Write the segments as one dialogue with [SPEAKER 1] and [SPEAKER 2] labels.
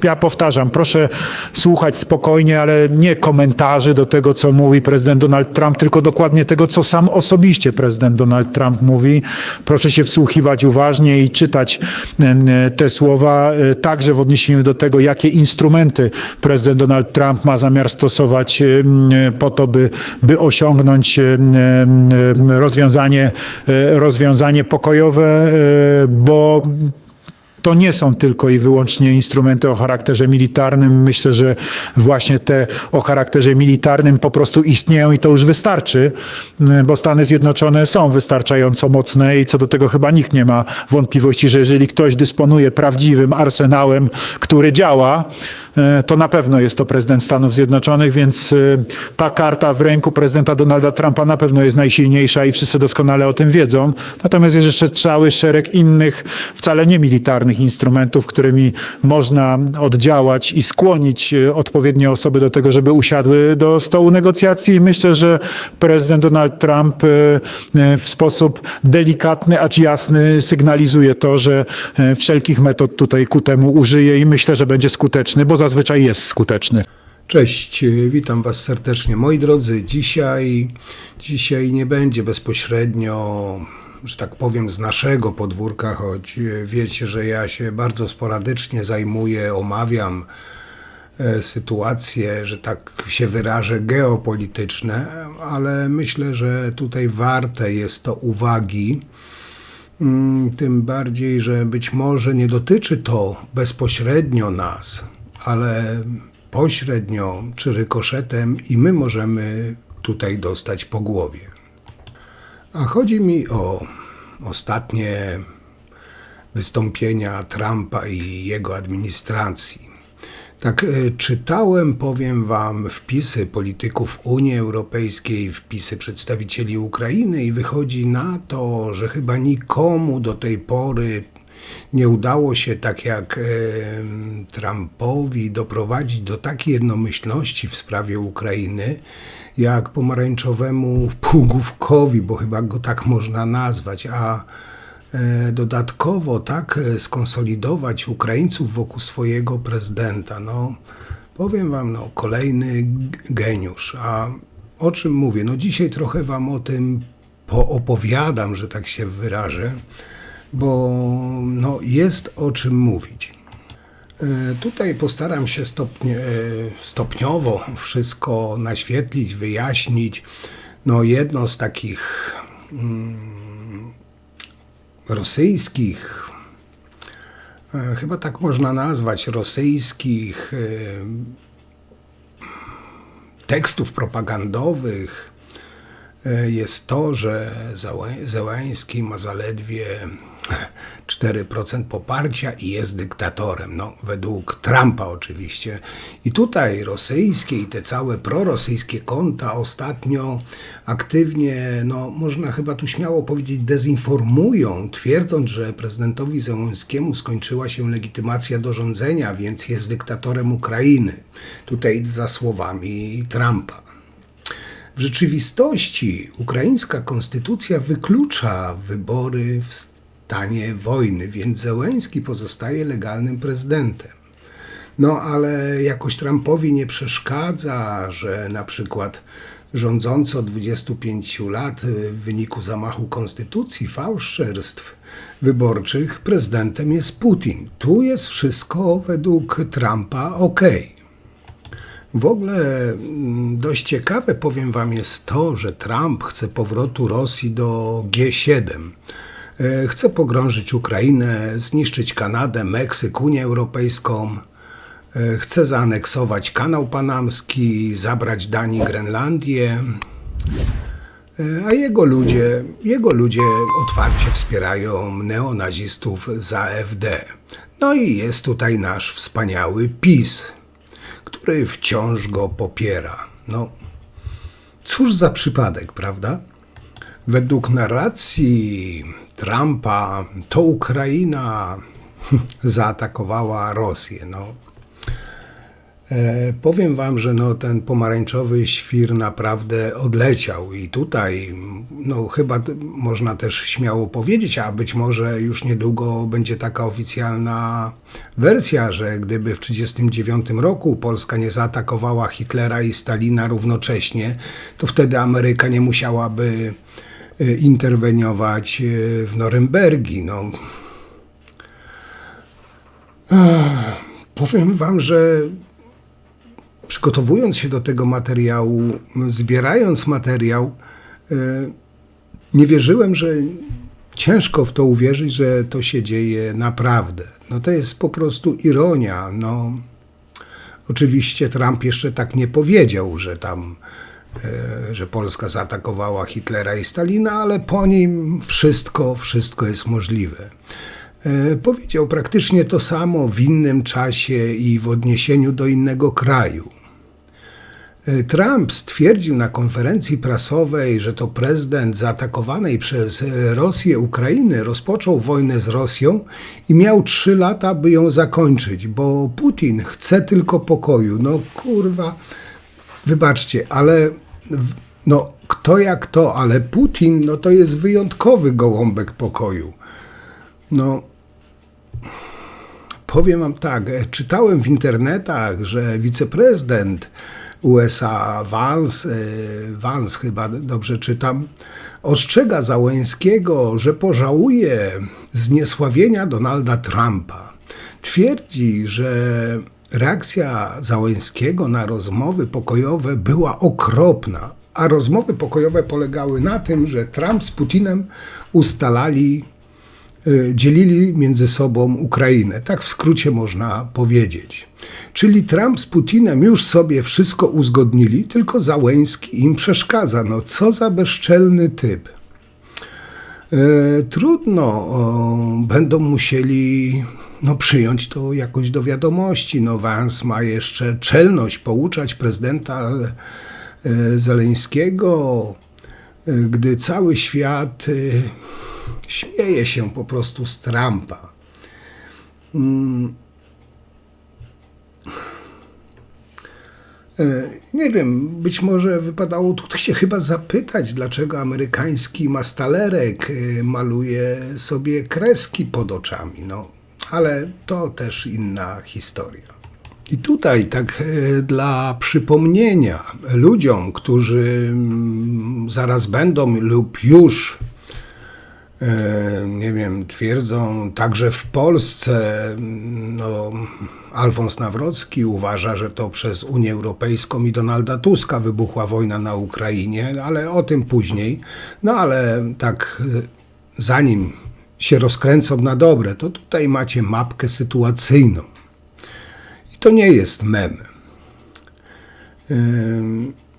[SPEAKER 1] ja powtarzam, proszę słuchać spokojnie, ale nie komentarzy do tego, co mówi prezydent Donald Trump, tylko dokładnie tego, co sam osobiście prezydent Donald Trump mówi. Proszę się wsłuchiwać uważnie i czytać te słowa, także w odniesieniu do tego, jakie instrumenty prezydent Donald Trump ma zamiar stosować po to, by osiągnąć rozwiązanie pokojowe, bo to nie są tylko i wyłącznie instrumenty o charakterze militarnym. Myślę, że właśnie te o charakterze militarnym po prostu istnieją i to już wystarczy, bo Stany Zjednoczone są wystarczająco mocne i co do tego chyba nikt nie ma wątpliwości, że jeżeli ktoś dysponuje prawdziwym arsenałem, który działa, to na pewno jest to prezydent Stanów Zjednoczonych, więc ta karta w ręku prezydenta Donalda Trumpa na pewno jest najsilniejsza i wszyscy doskonale o tym wiedzą. Natomiast jest jeszcze cały szereg innych, wcale nie militarnych instrumentów, którymi można oddziałać i skłonić odpowiednie osoby do tego, żeby usiadły do stołu negocjacji. I myślę, że prezydent Donald Trump w sposób delikatny, acz jasny sygnalizuje to, że wszelkich metod tutaj ku temu użyje i myślę, że będzie skuteczny, bo zazwyczaj jest skuteczny.
[SPEAKER 2] Cześć, witam Was serdecznie. Moi drodzy, dzisiaj nie będzie bezpośrednio, że tak powiem, z naszego podwórka, choć wiecie, że ja się bardzo sporadycznie zajmuję, omawiam sytuacje, że tak się wyrażę, geopolityczne, ale myślę, że tutaj warte jest to uwagi. Tym bardziej, że być może nie dotyczy to bezpośrednio nas, ale pośrednio czy rykoszetem i my możemy tutaj dostać po głowie. A chodzi mi o ostatnie wystąpienia Trumpa i jego administracji. Tak czytałem, powiem Wam, wpisy polityków Unii Europejskiej, wpisy przedstawicieli Ukrainy i wychodzi na to, że chyba nikomu do tej pory nie udało się, tak jak Trumpowi, doprowadzić do takiej jednomyślności w sprawie Ukrainy, jak pomarańczowemu półgłówkowi, bo chyba go tak można nazwać, a dodatkowo tak skonsolidować Ukraińców wokół swojego prezydenta. No, powiem Wam, kolejny geniusz. A o czym mówię? No dzisiaj trochę Wam o tym poopowiadam, że tak się wyrażę, bo jest o czym mówić. Tutaj postaram się stopniowo wszystko naświetlić, wyjaśnić. Jedno z takich rosyjskich, chyba tak można nazwać, rosyjskich tekstów propagandowych jest to, że Zełański ma zaledwie 4% poparcia i jest dyktatorem. Według Trumpa oczywiście. I tutaj rosyjskie i te całe prorosyjskie konta ostatnio aktywnie, można chyba tu śmiało powiedzieć, dezinformują, twierdząc, że prezydentowi Zełańskiemu skończyła się legitymacja do rządzenia, więc jest dyktatorem Ukrainy. Tutaj za słowami Trumpa. W rzeczywistości ukraińska konstytucja wyklucza wybory w stanie wojny, więc Zełański pozostaje legalnym prezydentem. Ale jakoś Trumpowi nie przeszkadza, że na przykład rządzący od 25 lat w wyniku zamachu konstytucji, fałszerstw wyborczych prezydentem jest Putin. Tu jest wszystko według Trumpa okej. W ogóle dość ciekawe, powiem Wam, jest to, że Trump chce powrotu Rosji do G7. Chce pogrążyć Ukrainę, zniszczyć Kanadę, Meksyk, Unię Europejską. Chce zaaneksować Kanał Panamski, zabrać Danii Grenlandię. A jego ludzie otwarcie wspierają neonazistów z AfD. I jest tutaj nasz wspaniały PiS, który wciąż go popiera. Cóż za przypadek, prawda? Według narracji Trumpa to Ukraina zaatakowała Rosję. Powiem wam, że no, ten pomarańczowy świr naprawdę odleciał i tutaj no, chyba można też śmiało powiedzieć, a być może już niedługo będzie taka oficjalna wersja, że gdyby w 1939 roku Polska nie zaatakowała Hitlera i Stalina równocześnie, to wtedy Ameryka nie musiałaby interweniować w Norymbergi. No. Powiem wam, że przygotowując się do tego materiału, zbierając materiał, nie wierzyłem, że ciężko w to uwierzyć, że to się dzieje naprawdę. No to jest po prostu ironia. No, oczywiście Trump jeszcze tak nie powiedział, że tam, że Polska zaatakowała Hitlera i Stalina, ale po nim wszystko jest możliwe. Powiedział praktycznie to samo w innym czasie i w odniesieniu do innego kraju. Trump stwierdził na konferencji prasowej, że to prezydent zaatakowanej przez Rosję Ukrainy rozpoczął wojnę z Rosją i miał 3 lata, by ją zakończyć, bo Putin chce tylko pokoju. No kurwa, wybaczcie, ale no kto jak to, ale Putin no to jest wyjątkowy gołąbek pokoju. No, powiem wam tak, czytałem w internetach, że wiceprezydent USA Vance chyba dobrze czytam, ostrzega Załęskiego, że pożałuje zniesławienia Donalda Trumpa. Twierdzi, że reakcja Załęskiego na rozmowy pokojowe była okropna, a rozmowy pokojowe polegały na tym, że Trump z Putinem dzielili między sobą Ukrainę. Tak w skrócie można powiedzieć. Czyli Trump z Putinem już sobie wszystko uzgodnili, tylko Załęski im przeszkadza. No co za bezczelny typ. Trudno, będą musieli przyjąć to jakoś do wiadomości. No Vance ma jeszcze czelność pouczać prezydenta Zeleńskiego, gdy cały świat śmieje się po prostu z Trumpa. Nie wiem, być może wypadało tutaj się chyba zapytać, dlaczego amerykański mastalerek maluje sobie kreski pod oczami. No, ale to też inna historia. I tutaj tak dla przypomnienia ludziom, którzy zaraz będą lub już nie wiem, twierdzą, także w Polsce, no, Alfons Nawrocki uważa, że to przez Unię Europejską i Donalda Tuska wybuchła wojna na Ukrainie, ale o tym później. No ale tak, zanim się rozkręcą na dobre, to tutaj macie mapkę sytuacyjną. I to nie jest mem.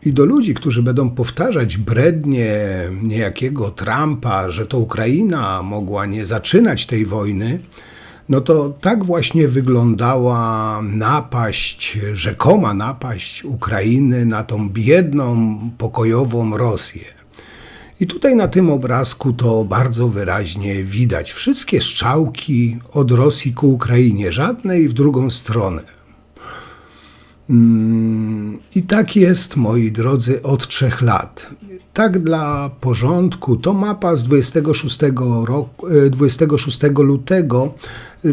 [SPEAKER 2] I do ludzi, którzy będą powtarzać brednie niejakiego Trumpa, że to Ukraina mogła nie zaczynać tej wojny, no to tak właśnie wyglądała napaść, rzekoma napaść Ukrainy na tą biedną, pokojową Rosję. I tutaj na tym obrazku to bardzo wyraźnie widać. Wszystkie strzałki od Rosji ku Ukrainie, żadnej w drugą stronę. I tak jest, moi drodzy, od 3 lat. Tak dla porządku, to mapa z 26 lutego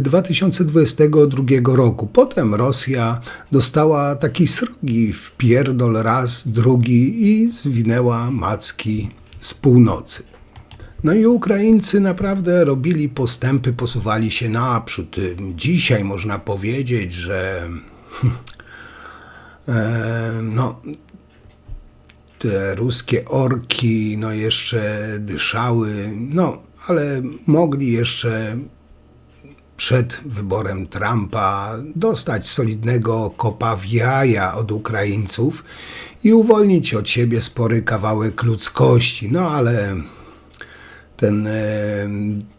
[SPEAKER 2] 2022 roku. Potem Rosja dostała taki srogi wpierdol raz, drugi i zwinęła macki z północy. No i Ukraińcy naprawdę robili postępy, posuwali się naprzód. Dzisiaj można powiedzieć, że no, te ruskie orki no jeszcze dyszały, no ale mogli jeszcze przed wyborem Trumpa dostać solidnego kopa w jaja od Ukraińców i uwolnić od siebie spory kawałek ludzkości. No ale ten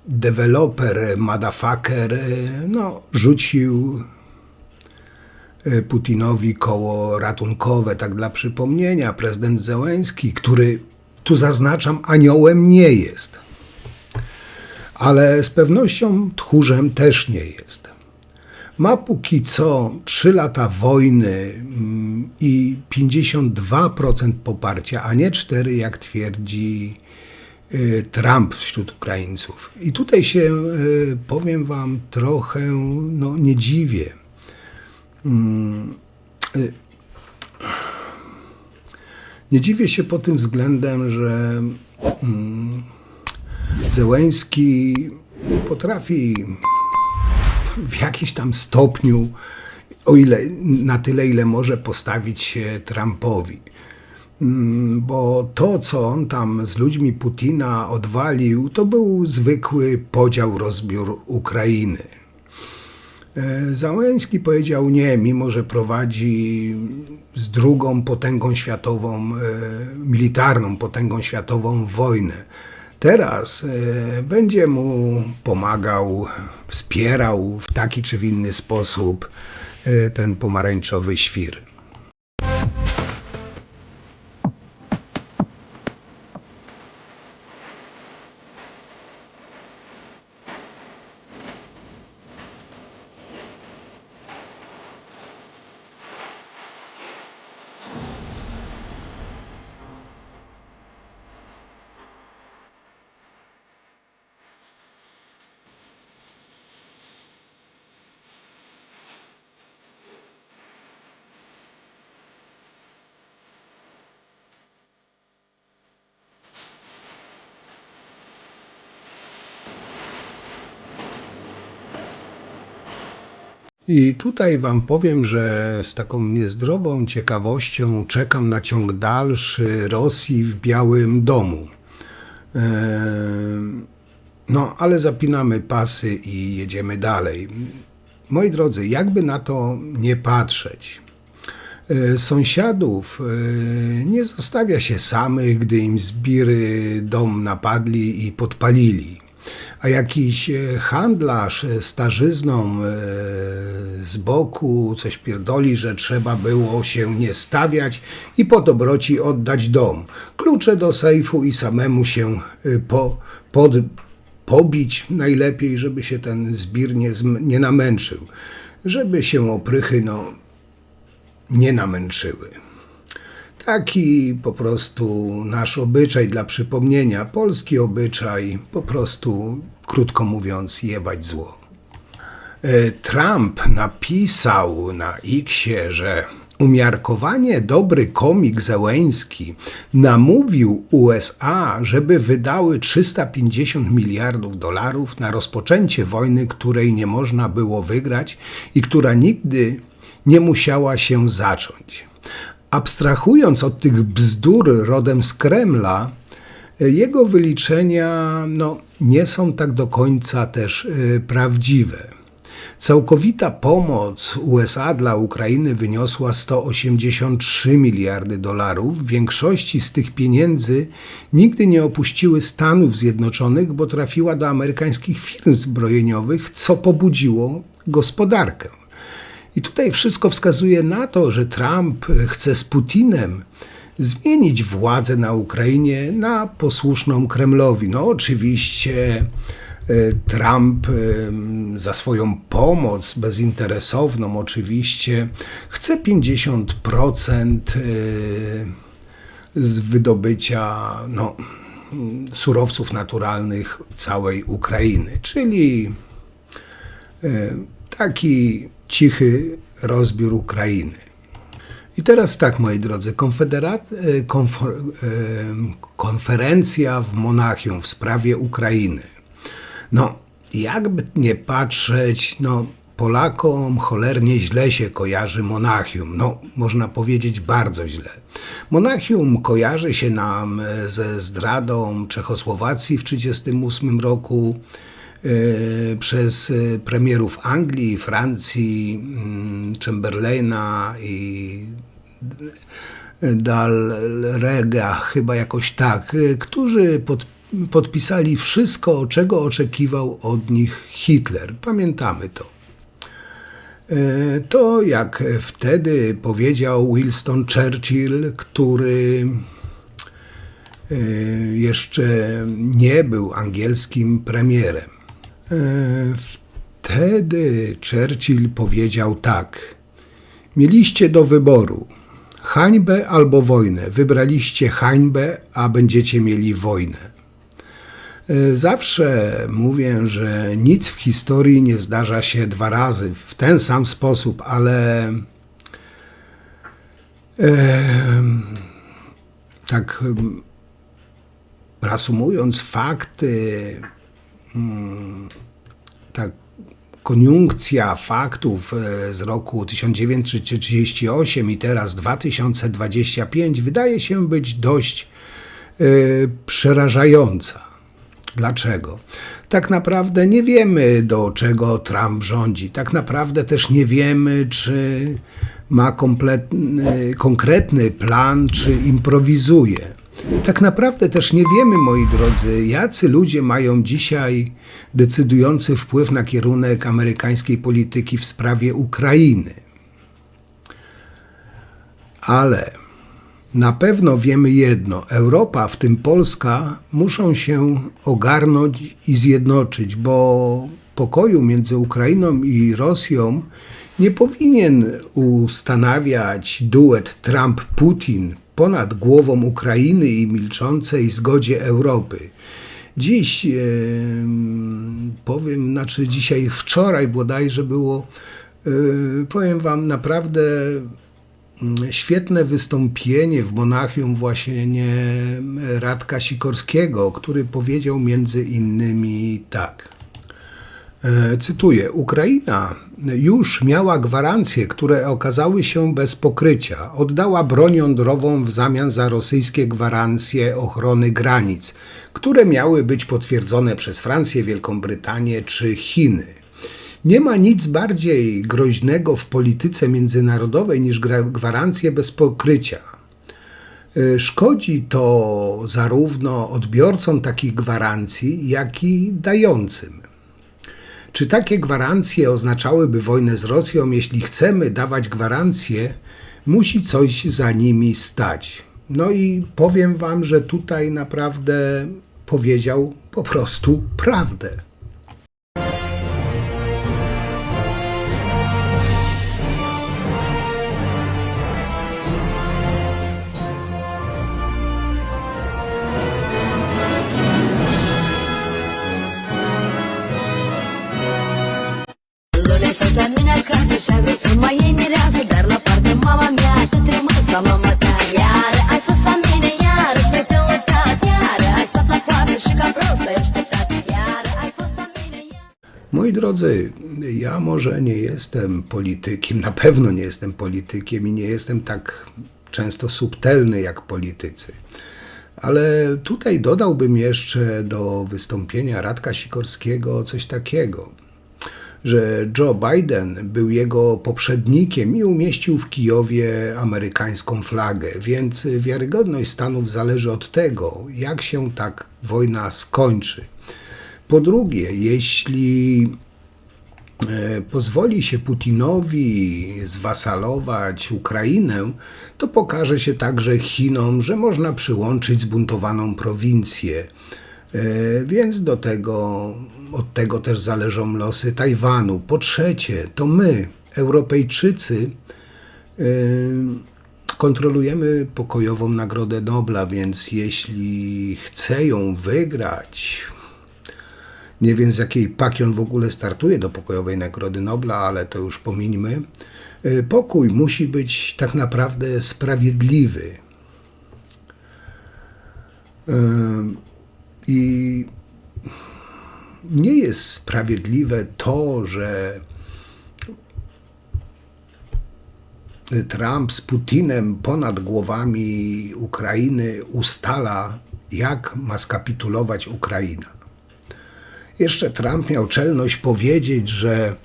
[SPEAKER 2] deweloper, motherfucker, no rzucił Putinowi koło ratunkowe, tak dla przypomnienia, prezydent Zełenski, który, tu zaznaczam, aniołem nie jest, ale z pewnością tchórzem też nie jest. ma póki co 3 lata wojny i 52% poparcia, a nie 4%, jak twierdzi Trump wśród Ukraińców. I tutaj się, powiem wam, trochę nie dziwię. Nie dziwię się pod tym względem, że Zełenski potrafi w jakimś tam stopniu, na tyle, ile może postawić się Trumpowi. Bo to, co on tam z ludźmi Putina odwalił, to był zwykły podział, rozbiór Ukrainy. Zełenski powiedział nie, mimo że prowadzi z drugą potęgą światową, militarną potęgą światową wojnę. Teraz będzie mu pomagał, wspierał w taki czy w inny sposób ten pomarańczowy świr. I tutaj wam powiem, że z taką niezdrową ciekawością czekam na ciąg dalszy Rosji w Białym Domu. Ale zapinamy pasy i jedziemy dalej. Moi drodzy, jakby na to nie patrzeć, sąsiadów nie zostawia się samych, gdy im zbiry dom napadli i podpalili. A jakiś handlarz starzyzną z boku coś pierdoli, że trzeba było się nie stawiać i po dobroci oddać dom. Klucze do sejfu i samemu się pobić najlepiej, żeby się ten zbir nie namęczył. Żeby się oprychy nie namęczyły. Taki po prostu nasz obyczaj, dla przypomnienia, polski obyczaj, po prostu, krótko mówiąc, jebać zło. Trump napisał na Xie, że umiarkowanie dobry komik Zełenski namówił USA, żeby wydały 350 miliardów dolarów na rozpoczęcie wojny, której nie można było wygrać i która nigdy nie musiała się zacząć. Abstrahując od tych bzdur rodem z Kremla, jego wyliczenia nie są tak do końca też prawdziwe. Całkowita pomoc USA dla Ukrainy wyniosła 183 miliardy dolarów. W większości z tych pieniędzy nigdy nie opuściły Stanów Zjednoczonych, bo trafiła do amerykańskich firm zbrojeniowych, co pobudziło gospodarkę. I tutaj wszystko wskazuje na to, że Trump chce z Putinem zmienić władzę na Ukrainie na posłuszną Kremlowi. Oczywiście Trump za swoją pomoc bezinteresowną oczywiście chce 50% z wydobycia surowców naturalnych całej Ukrainy, czyli taki cichy rozbiór Ukrainy. I teraz tak, moi drodzy, konferencja w Monachium w sprawie Ukrainy. Jakby nie patrzeć, Polakom cholernie źle się kojarzy Monachium. Można powiedzieć bardzo źle. Monachium kojarzy się nam ze zdradą Czechosłowacji w 1938 roku, przez premierów Anglii, Francji, Chamberlaina i Dalrega, chyba jakoś tak, którzy podpisali wszystko, czego oczekiwał od nich Hitler. Pamiętamy to. To jak wtedy powiedział Winston Churchill, który jeszcze nie był angielskim premierem. Wtedy Churchill powiedział tak: mieliście do wyboru hańbę albo wojnę. Wybraliście hańbę, a będziecie mieli wojnę. Zawsze mówię, że nic w historii nie zdarza się dwa razy w ten sam sposób, ale tak reasumując fakty, tak koniunkcja faktów z roku 1938 i teraz 2025 wydaje się być dość przerażająca. Dlaczego? Tak naprawdę nie wiemy, do czego Trump rządzi. Tak naprawdę też nie wiemy, czy ma konkretny plan, czy improwizuje. Tak naprawdę też nie wiemy, moi drodzy, jacy ludzie mają dzisiaj decydujący wpływ na kierunek amerykańskiej polityki w sprawie Ukrainy. Ale na pewno wiemy jedno: Europa, w tym Polska, muszą się ogarnąć i zjednoczyć, bo pokoju między Ukrainą i Rosją nie powinien ustanawiać duet Trump-Putin ponad głową Ukrainy i milczącej zgodzie Europy. Dziś, wczoraj bodajże było, powiem wam, naprawdę świetne wystąpienie w Monachium właśnie Radka Sikorskiego, który powiedział między innymi tak. Cytuję: Ukraina już miała gwarancje, które okazały się bez pokrycia. Oddała broń jądrową w zamian za rosyjskie gwarancje ochrony granic, które miały być potwierdzone przez Francję, Wielką Brytanię czy Chiny. Nie ma nic bardziej groźnego w polityce międzynarodowej niż gwarancje bez pokrycia. Szkodzi to zarówno odbiorcom takich gwarancji, jak i dającym. Czy takie gwarancje oznaczałyby wojnę z Rosją? Jeśli chcemy dawać gwarancje, musi coś za nimi stać. No i powiem wam, że tutaj naprawdę powiedział po prostu prawdę.
[SPEAKER 3] Заміна краси, шевриці мої ні рази, дарла парти, мама м'я, ти тримай самому та яри, ай фуста мене яри, шпити летят яри, ай стапла парти, шика просто, już tak яри, ай фуста мене яри.
[SPEAKER 2] Moi drodzy, ja może nie jestem politykiem, na pewno nie jestem politykiem i nie jestem tak często subtelny jak politycy. Ale tutaj dodałbym jeszcze do wystąpienia Radka Sikorskiego coś takiego, że Joe Biden był jego poprzednikiem i umieścił w Kijowie amerykańską flagę, więc wiarygodność Stanów zależy od tego, jak się tak wojna skończy. Po drugie, jeśli pozwoli się Putinowi zwasalować Ukrainę, to pokaże się także Chinom, że można przyłączyć zbuntowaną prowincję. Więc od tego też zależą losy Tajwanu. Po trzecie, to my, Europejczycy, kontrolujemy pokojową Nagrodę Nobla, więc jeśli chce ją wygrać, nie wiem z jakiej paki on w ogóle startuje do pokojowej Nagrody Nobla, ale to już pomińmy, pokój musi być tak naprawdę sprawiedliwy. I nie jest sprawiedliwe to, że Trump z Putinem ponad głowami Ukrainy ustala, jak ma skapitulować Ukraina. Jeszcze Trump miał czelność powiedzieć, że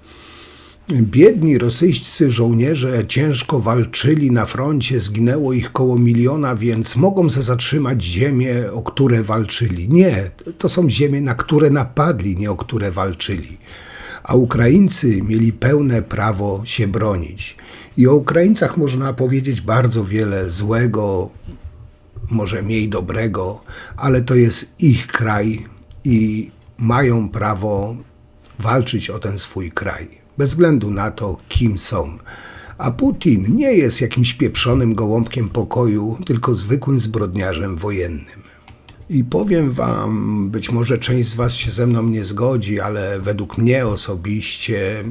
[SPEAKER 2] biedni rosyjscy żołnierze ciężko walczyli na froncie, zginęło ich koło 1 miliona, więc mogą zatrzymać ziemię, o które walczyli. Nie, to są ziemie, na które napadli, nie o które walczyli. A Ukraińcy mieli pełne prawo się bronić. I o Ukraińcach można powiedzieć bardzo wiele złego, może mniej dobrego, ale to jest ich kraj i mają prawo walczyć o ten swój kraj, bez względu na to, kim są. A Putin nie jest jakimś pieprzonym gołąbkiem pokoju, tylko zwykłym zbrodniarzem wojennym. I powiem wam, być może część z was się ze mną nie zgodzi, ale według mnie osobiście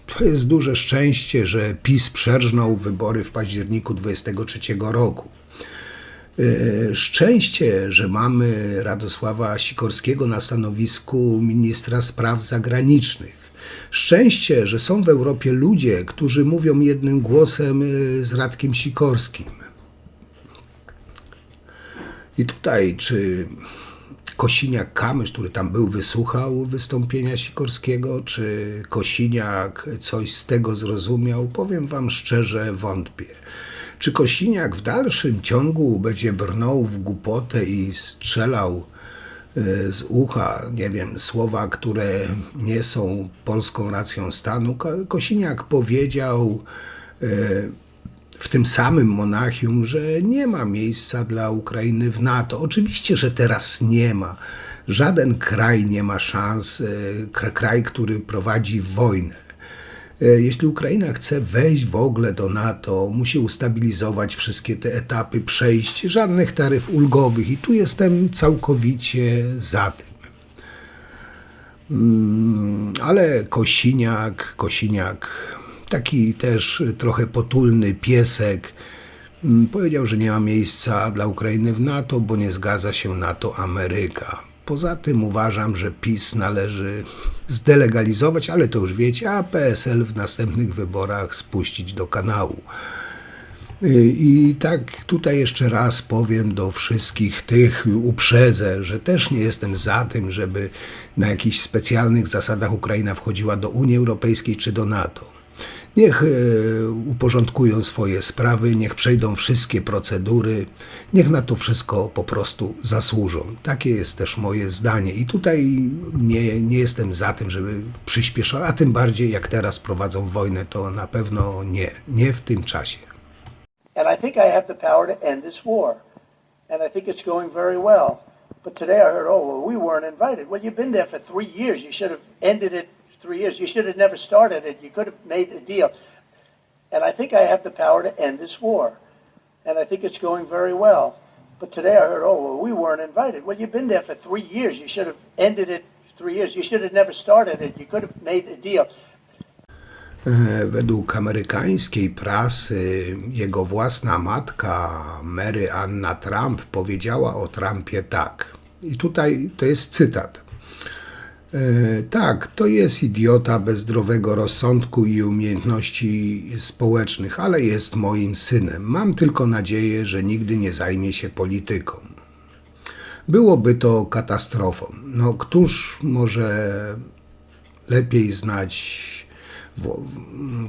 [SPEAKER 2] to jest duże szczęście, że PiS przerżnął wybory w październiku 2023 roku. Szczęście, że mamy Radosława Sikorskiego na stanowisku ministra spraw zagranicznych. Szczęście, że są w Europie ludzie, którzy mówią jednym głosem z Radkiem Sikorskim. I tutaj, czy Kosiniak-Kamysz, który tam był, wysłuchał wystąpienia Sikorskiego, czy Kosiniak coś z tego zrozumiał? Powiem wam szczerze, wątpię. Czy Kosiniak w dalszym ciągu będzie brnął w głupotę i strzelał z ucha, nie wiem, słowa, które nie są polską racją stanu? Kosiniak powiedział w tym samym Monachium, że nie ma miejsca dla Ukrainy w NATO. Oczywiście, że teraz nie ma. Żaden kraj nie ma szans, kraj, który prowadzi wojnę. Jeśli Ukraina chce wejść w ogóle do NATO, musi ustabilizować wszystkie te etapy przejść, żadnych taryf ulgowych i tu jestem całkowicie za tym. Ale Kosiniak, taki też trochę potulny piesek, powiedział, że nie ma miejsca dla Ukrainy w NATO, bo nie zgadza się na to Ameryka. Poza tym uważam, że PiS należy zdelegalizować, ale to już wiecie, a PSL w następnych wyborach spuścić do kanału. I tak tutaj jeszcze raz powiem do wszystkich tych, uprzedzę, że też nie jestem za tym, żeby na jakichś specjalnych zasadach Ukraina wchodziła do Unii Europejskiej czy do NATO. Niech uporządkują swoje sprawy, niech przejdą wszystkie procedury, niech na to wszystko po prostu zasłużą. Takie jest też moje zdanie. I tutaj nie jestem za tym, żeby przyspieszać, a tym bardziej jak teraz prowadzą wojnę, to na pewno nie w tym czasie.
[SPEAKER 4] And I think I have the power to end this war. And I think it's going very well. But today I heard, oh, well, we weren't invited. Well, you've been there for 3 years. You should have ended it 3 years. You should have never started it. You could have made a deal. And I think I have the power to end this war. And I think it's going very well. But today I heard, oh, well, we weren't invited. Well, you've been there for 3 years. You should have ended it 3 years. You should have never started it. You could have made a deal.
[SPEAKER 2] Według amerykańskiej prasy jego własna matka, Mary Anna Trump, powiedziała o Trumpie tak. I tutaj to jest cytat. Tak, to jest idiota bez zdrowego rozsądku i umiejętności społecznych, ale jest moim synem. Mam tylko nadzieję, że nigdy nie zajmie się polityką. Byłoby to katastrofą. No, któż może lepiej znać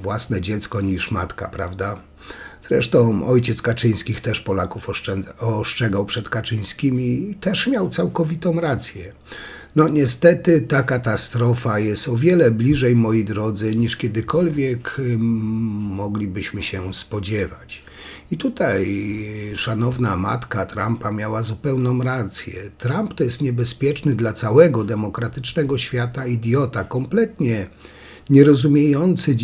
[SPEAKER 2] własne dziecko niż matka, prawda? Zresztą ojciec Kaczyńskich też Polaków ostrzegał przed Kaczyńskimi i też miał całkowitą rację. No niestety ta katastrofa jest o wiele bliżej, moi drodzy, niż kiedykolwiek moglibyśmy się spodziewać. I tutaj szanowna matka Trumpa miała zupełną rację. Trump to jest niebezpieczny dla całego demokratycznego świata idiota, kompletnie nierozumiejący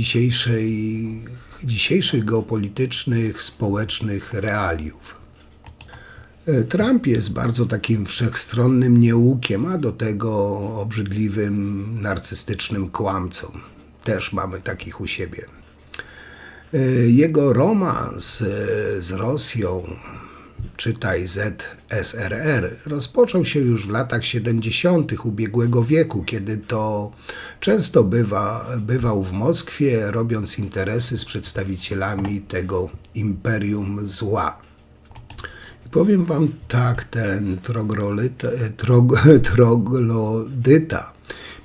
[SPEAKER 2] dzisiejszych geopolitycznych, społecznych realiów. Trump jest bardzo takim wszechstronnym nieukiem, a do tego obrzydliwym, narcystycznym kłamcą. Też mamy takich u siebie. Jego romans z Rosją, czytaj ZSRR, rozpoczął się już w latach 70. ubiegłego wieku, kiedy to często bywał w Moskwie, robiąc interesy z przedstawicielami tego imperium zła. I powiem wam tak, ten troglodyta,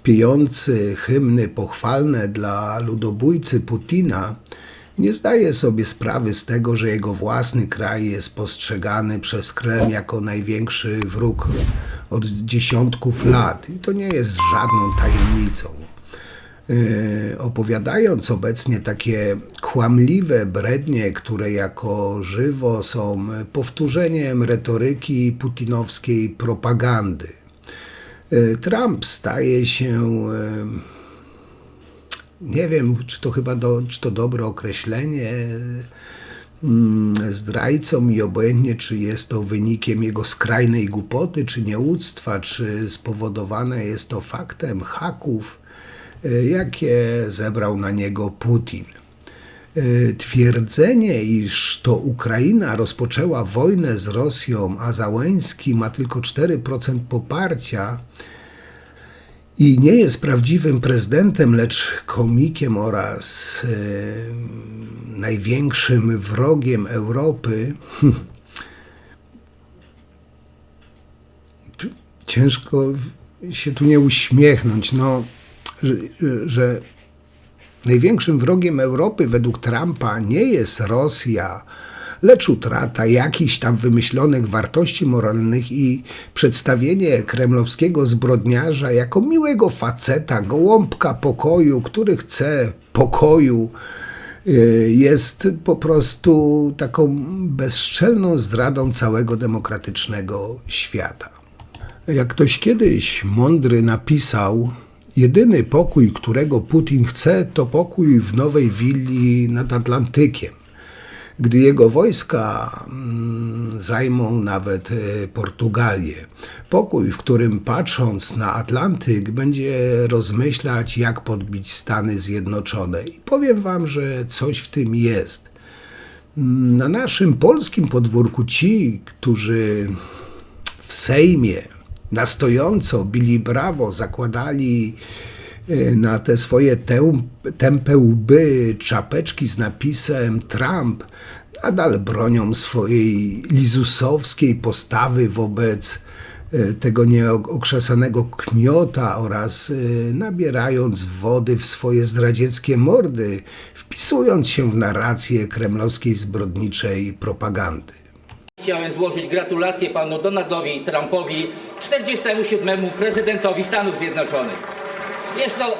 [SPEAKER 2] pijący hymny pochwalne dla ludobójcy Putina, nie zdaje sobie sprawy z tego, że jego własny kraj jest postrzegany przez Kreml jako największy wróg od dziesiątków lat. I to nie jest żadną tajemnicą. Opowiadając obecnie takie kłamliwe brednie, które jako żywo są powtórzeniem retoryki putinowskiej propagandy, Trump staje się nie wiem, czy to dobre określenie, zdrajcą i obojętnie, czy jest to wynikiem jego skrajnej głupoty, czy nieuctwa, czy spowodowane jest to faktem haków, jakie zebrał na niego Putin. Twierdzenie, iż to Ukraina rozpoczęła wojnę z Rosją, a Załęski ma tylko 4% poparcia i nie jest prawdziwym prezydentem, lecz komikiem oraz największym wrogiem Europy, ciężko się tu nie uśmiechnąć, że największym wrogiem Europy według Trumpa nie jest Rosja, lecz utrata jakichś tam wymyślonych wartości moralnych i przedstawienie kremlowskiego zbrodniarza jako miłego faceta, gołąbka pokoju, który chce pokoju, jest po prostu taką bezczelną zdradą całego demokratycznego świata. Jak ktoś kiedyś mądry napisał, jedyny pokój, którego Putin chce, to pokój w nowej willi nad Atlantykiem. Gdy jego wojska zajmą nawet Portugalię. Pokój, w którym patrząc na Atlantyk będzie rozmyślać, jak podbić Stany Zjednoczone. I powiem wam, że coś w tym jest. Na naszym polskim podwórku ci, którzy w Sejmie na stojąco bili brawo, zakładali na te swoje tępe łby czapeczki z napisem Trump, nadal bronią swojej lizusowskiej postawy wobec tego nieokrzesanego kmiota oraz nabierając wody w swoje zdradzieckie mordy, wpisując się w narrację kremlowskiej zbrodniczej propagandy.
[SPEAKER 5] Chciałem złożyć gratulacje panu Donaldowi Trumpowi, 47. prezydentowi Stanów Zjednoczonych. Jest to...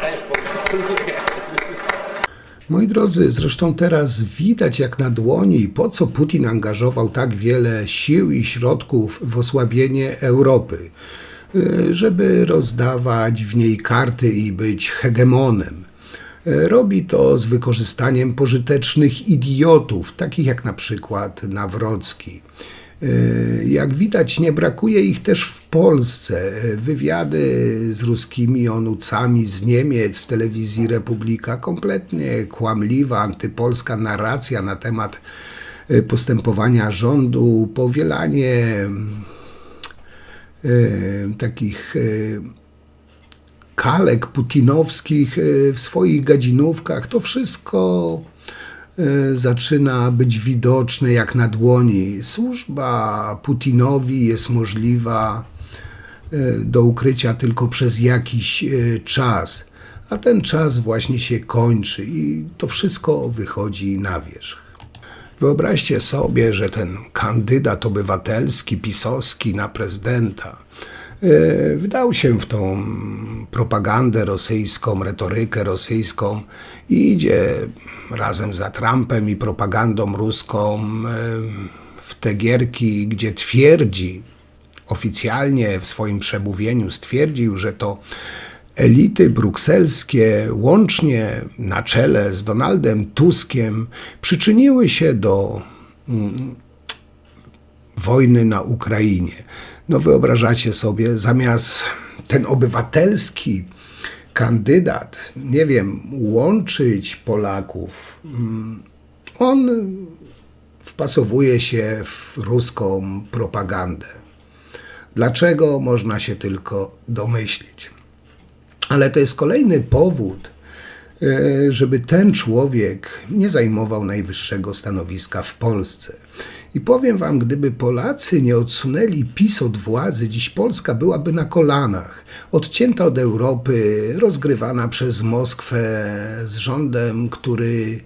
[SPEAKER 5] Też pogratuluję.
[SPEAKER 2] Moi drodzy, zresztą teraz widać jak na dłoni, po co Putin angażował tak wiele sił i środków w osłabienie Europy, żeby rozdawać w niej karty i być hegemonem. Robi to z wykorzystaniem pożytecznych idiotów, takich jak na przykład Nawrocki. Jak widać, nie brakuje ich też w Polsce. Wywiady z ruskimi onucami z Niemiec w telewizji Republika, kompletnie kłamliwa, antypolska narracja na temat postępowania rządu, powielanie takich kalek putinowskich w swoich gadzinówkach. To wszystko zaczyna być widoczne jak na dłoni. Służba Putinowi jest możliwa do ukrycia tylko przez jakiś czas, a ten czas właśnie się kończy i to wszystko wychodzi na wierzch. Wyobraźcie sobie, że ten kandydat obywatelski, pisowski na prezydenta wdał się w tą propagandę rosyjską, retorykę rosyjską i idzie razem za Trumpem i propagandą ruską w te gierki, gdzie twierdzi, oficjalnie w swoim przemówieniu stwierdził, że to elity brukselskie łącznie na czele z Donaldem Tuskiem przyczyniły się do wojny na Ukrainie. No wyobrażacie sobie, zamiast ten obywatelski kandydat, nie wiem, łączyć Polaków, on wpasowuje się w ruską propagandę. Dlaczego? Można się tylko domyślić. Ale to jest kolejny powód, żeby ten człowiek nie zajmował najwyższego stanowiska w Polsce. I powiem wam, gdyby Polacy nie odsunęli PiS od władzy, dziś Polska byłaby na kolanach, odcięta od Europy, rozgrywana przez Moskwę z rządem, który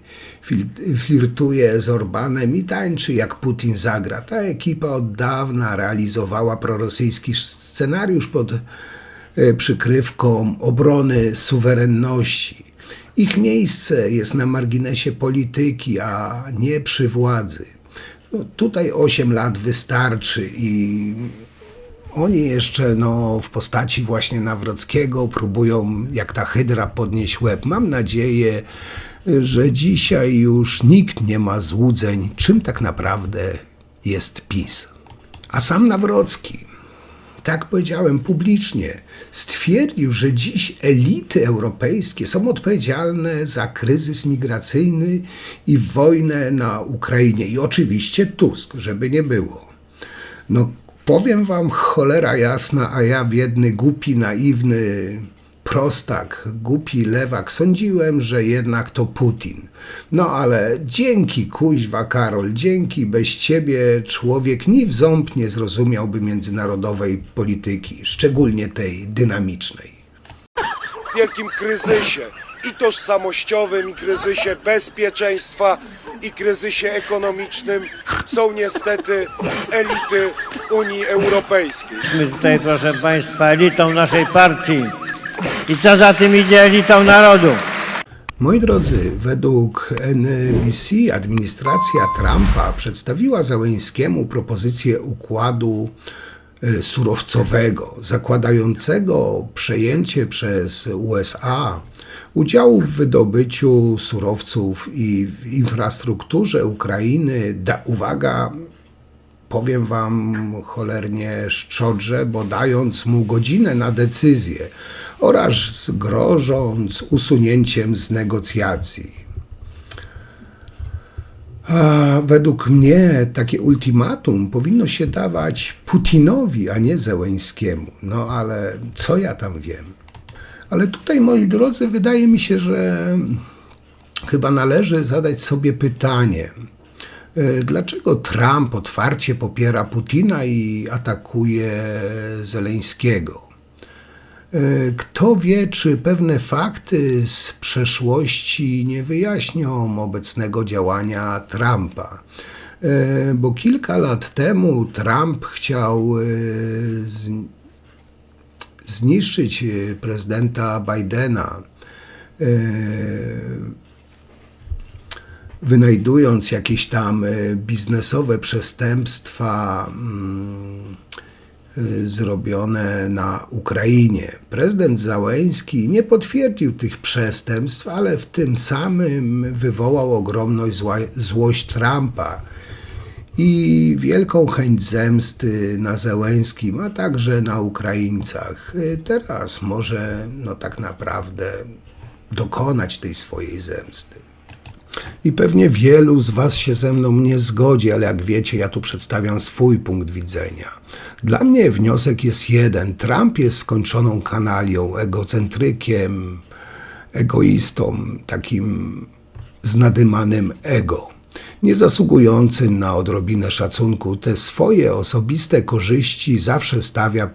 [SPEAKER 2] flirtuje z Orbanem i tańczy jak Putin zagra. Ta ekipa od dawna realizowała prorosyjski scenariusz pod przykrywką obrony suwerenności. Ich miejsce jest na marginesie polityki, a nie przy władzy. No, tutaj 8 lat wystarczy i oni jeszcze w postaci właśnie Nawrockiego próbują jak ta hydra podnieść łeb. Mam nadzieję, że dzisiaj już nikt nie ma złudzeń, czym tak naprawdę jest PiS. A sam Nawrocki, tak powiedziałem publicznie, stwierdził, że dziś elity europejskie są odpowiedzialne za kryzys migracyjny i wojnę na Ukrainie. I oczywiście Tusk, żeby nie było. No powiem wam, cholera jasna, a ja biedny, głupi, naiwny prostak, głupi lewak, sądziłem, że jednak to Putin. No ale dzięki, kuźwa Karol, dzięki, bez ciebie człowiek ni w ząb nie zrozumiałby międzynarodowej polityki, szczególnie tej dynamicznej.
[SPEAKER 6] W wielkim kryzysie i tożsamościowym, i kryzysie bezpieczeństwa, i kryzysie ekonomicznym są niestety elity Unii Europejskiej.
[SPEAKER 7] My tutaj, proszę Państwa, elitą naszej partii i co za tym idzie, elitą narodu.
[SPEAKER 2] Moi drodzy, według NBC administracja Trumpa przedstawiła Zełenskiemu propozycję układu surowcowego, zakładającego przejęcie przez USA udziału w wydobyciu surowców i w infrastrukturze Ukrainy. Uwaga, powiem wam cholernie szczodrze, bo dając mu godzinę na decyzję oraz grożąc usunięciem z negocjacji. A według mnie takie ultimatum powinno się dawać Putinowi, a nie Zełenskiemu. No ale co ja tam wiem? Ale tutaj, moi drodzy, wydaje mi się, że chyba należy zadać sobie pytanie, dlaczego Trump otwarcie popiera Putina i atakuje Zeleńskiego? Kto wie, czy pewne fakty z przeszłości nie wyjaśnią obecnego działania Trumpa? Bo kilka lat temu Trump chciał zniszczyć prezydenta Bidena, wynajdując jakieś tam biznesowe przestępstwa zrobione na Ukrainie. Prezydent Zełenski nie potwierdził tych przestępstw, ale w tym samym wywołał ogromną złość Trumpa i wielką chęć zemsty na Zełenskim, a także na Ukraińcach. Teraz może tak naprawdę dokonać tej swojej zemsty. I pewnie wielu z was się ze mną nie zgodzi, ale jak wiecie, ja tu przedstawiam swój punkt widzenia. Dla mnie wniosek jest jeden. Trump jest skończoną kanalią, egocentrykiem, egoistą, takim z nadymanym ego, nie zasługującym na odrobinę szacunku. Te swoje osobiste korzyści zawsze stawia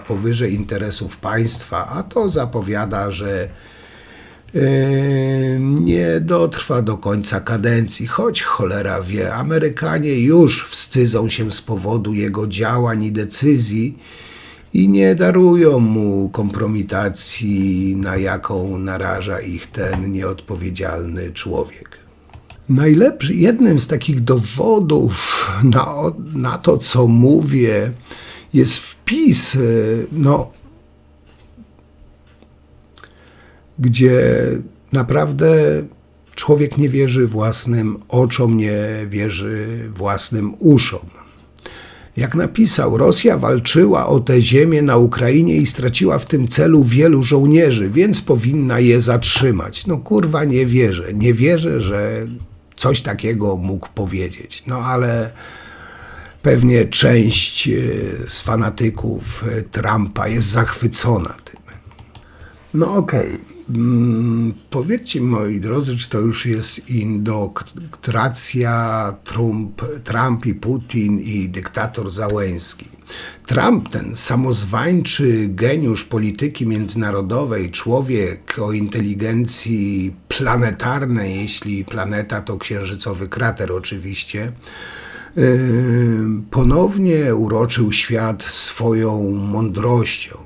[SPEAKER 2] powyżej interesów państwa, a to zapowiada, że nie dotrwa do końca kadencji, choć cholera wie, Amerykanie już wstydzą się z powodu jego działań i decyzji i nie darują mu kompromitacji, na jaką naraża ich ten nieodpowiedzialny człowiek. Jednym z takich dowodów na to, co mówię, jest wpis, gdzie naprawdę człowiek nie wierzy własnym oczom, nie wierzy własnym uszom. Jak napisał, Rosja walczyła o tę ziemię na Ukrainie i straciła w tym celu wielu żołnierzy, więc powinna je zatrzymać. Kurwa, nie wierzę. Nie wierzę, że coś takiego mógł powiedzieć. Ale pewnie część z fanatyków Trumpa jest zachwycona tym. Okej. Powiedzcie, moi drodzy, czy to już jest indoktracja Trump i Putin i dyktator Zełenski. Trump, ten samozwańczy geniusz polityki międzynarodowej, człowiek o inteligencji planetarnej, jeśli planeta to księżycowy krater oczywiście, ponownie uroczył świat swoją mądrością.